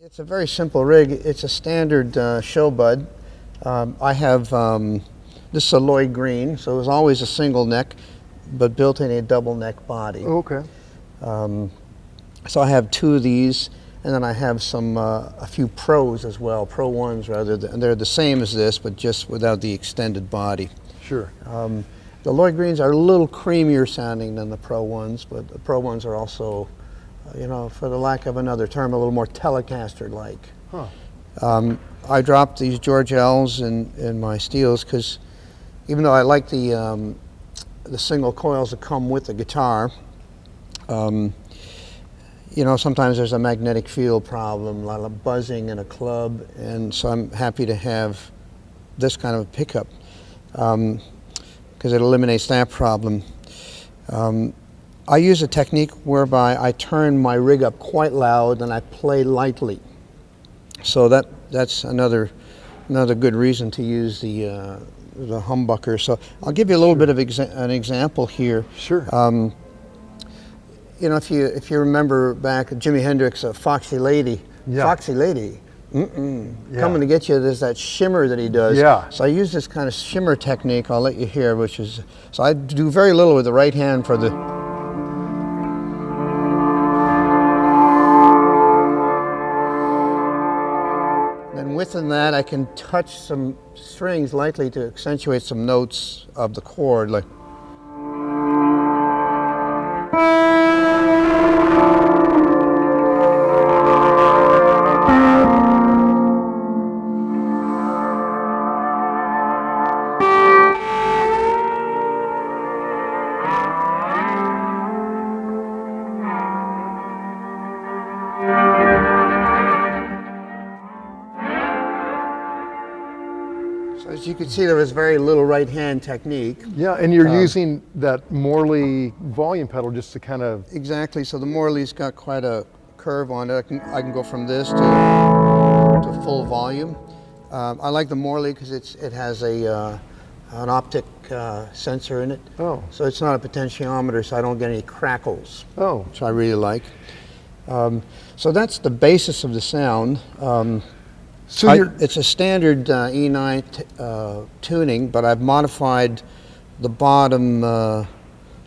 It's a very simple rig. It's a standard Sho-Bud. I have, this is a Lloyd Green, so it was always a single neck, but built in a double neck body. Okay. So I have two of these, and then I have a few Pros as well, Pro 1s rather. They're the same as this, but just without the extended body. Sure. The Lloyd Greens are a little creamier sounding than the Pro 1s, but the Pro 1s are also, you know, for the lack of another term, a little more Telecaster-like. Huh. I dropped these George L's in my steels because even though I like the single coils that come with the guitar, you know, sometimes there's a magnetic field problem, a lot of buzzing in a club, and so I'm happy to have this kind of a pickup because it eliminates that problem. I use a technique whereby I turn my rig up quite loud and I play lightly. So that's another good reason to use the humbucker. So I'll give you a little bit of an example here. Sure. You know, if you remember back Jimi Hendrix, Foxy Lady. Yeah. Foxy Lady. Yeah. Coming to get you, there's that shimmer that he does. Yeah. So I use this kind of shimmer technique, I'll let you hear, which is, so I do very little with the right hand for the, then within that I can touch some strings lightly to accentuate some notes of the chord, like. So as you can see, there was very little right hand technique. Yeah, and you're using that Morley volume pedal just to kind of... Exactly, so the Morley's got quite a curve on it. I can go from this to full volume. I like the Morley because it has an optic sensor in it. Oh. So it's not a potentiometer, so I don't get any crackles. Oh. Which I really like. So that's the basis of the sound. So it's a standard E9 tuning, but I've modified the bottom, the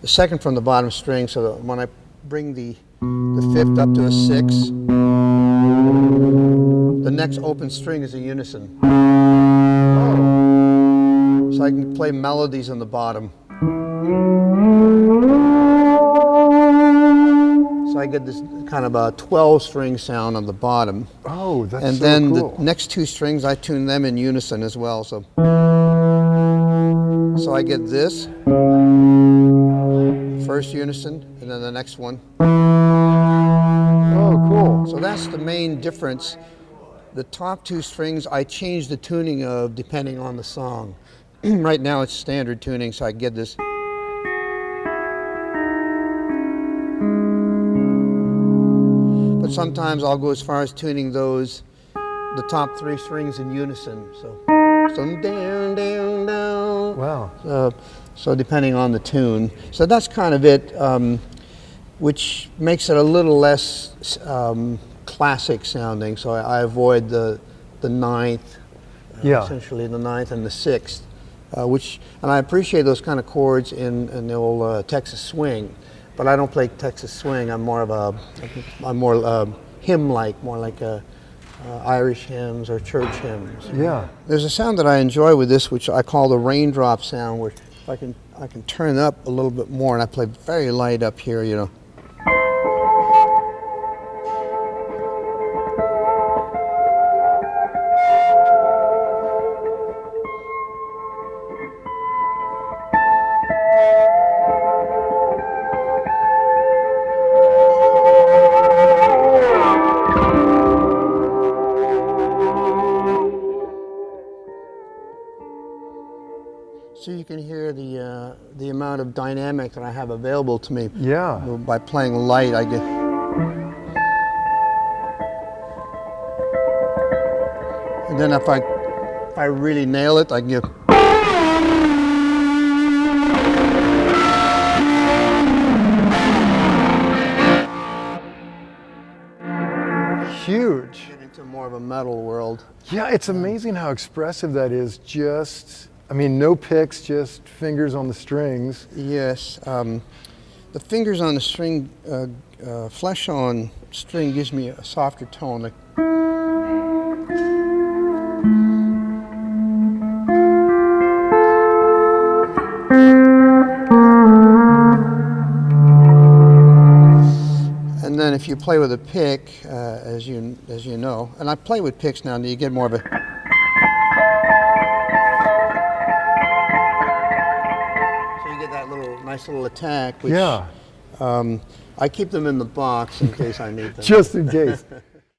second from the bottom string, so that when I bring the fifth up to a 6, the next open string is a unison. Oh. So I can play melodies on the bottom. So I get this kind of a 12-string sound on the bottom. Oh, that's and so then cool. The next two strings, I tune them in unison as well. So I get this first unison, and then the next one. Oh, cool. So that's the main difference. The top two strings, I change the tuning of depending on the song. Right now it's standard tuning, so I get this. But sometimes I'll go as far as tuning the top three strings in unison. So down, down, down. Wow. So depending on the tune. So that's kind of it, which makes it a little less classic sounding. So I avoid the ninth, essentially the ninth and the sixth, and I appreciate those kind of chords in the old Texas swing. But I don't play Texas swing. I'm more hymn-like, more like Irish hymns or church hymns. Yeah. There's a sound that I enjoy with this, which I call the raindrop sound, where I can turn it up a little bit more, and I play very light up here, you know. So you can hear the amount of dynamic that I have available to me. Yeah. By playing light, I get. And then if I really nail it, I can get. Huge. into more of a metal world. Yeah, it's amazing how expressive that is. Just, I mean, no picks, just fingers on the strings. Yes, the fingers on the string, flesh on string gives me a softer tone. Like, and then if you play with a pick, as you know, and I play with picks now, you get more of a. So you get that nice little attack. Which, Yeah. I keep them in the box in case I need them. Just in case.